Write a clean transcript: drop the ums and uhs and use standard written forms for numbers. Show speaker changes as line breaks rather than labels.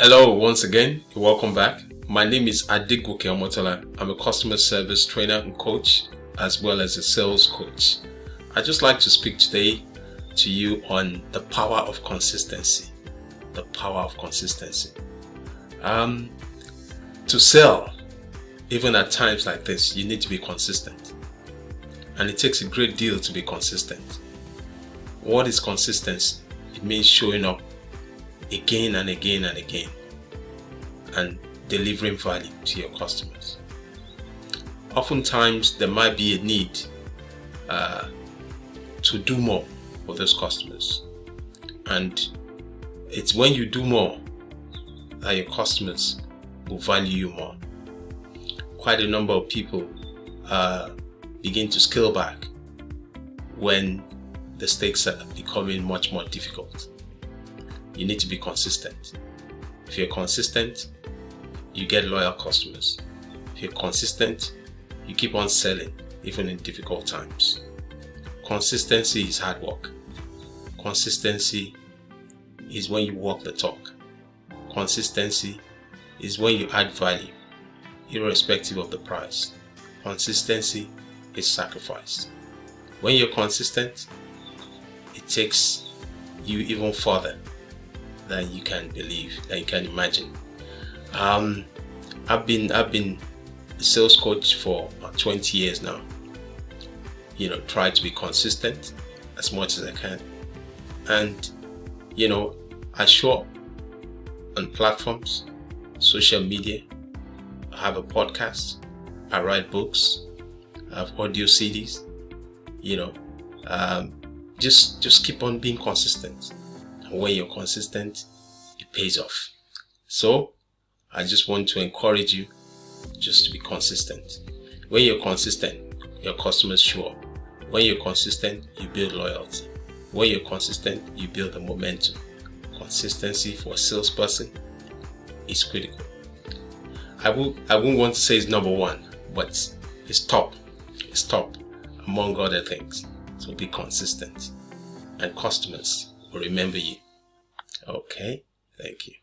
Hello, once again, welcome back. My name is Adegoke Omotola. I'm a customer service trainer and coach, as well as a sales coach. I'd just like to speak today to you on the power of consistency. The power of consistency. To sell, even at times like this, you need to be consistent. And it takes a great deal to be consistent. What is consistency? It means showing up again and again and again and delivering value to your customers. Oftentimes there might be a need to do more for those customers, and it's when you do more that your customers will value you more. Quite a number of people begin to scale back when the stakes are becoming much more difficult. You need to be consistent. If you're consistent, you get loyal customers. If you're consistent, you keep on selling even in difficult times. Consistency is hard work. Consistency is when you walk the talk. Consistency is when you add value, irrespective of the price. Consistency is sacrifice. When you're consistent, it takes you even further than you can believe, than you can imagine. I've been a sales coach for about 20 years now. Try to be consistent as much as I can. And I show up on platforms, social media. I have a podcast. I write books. I have audio CDs. Just keep on being consistent. And when you're consistent, it pays off. So I just want to encourage you just to be consistent. When you're consistent, your customers show up. When you're consistent, you build loyalty. When you're consistent, you build a momentum. Consistency for a salesperson is critical. I won't want to say it's number one, but it's top. It's top among other things. So be consistent, and customers will remember you. Okay, thank you.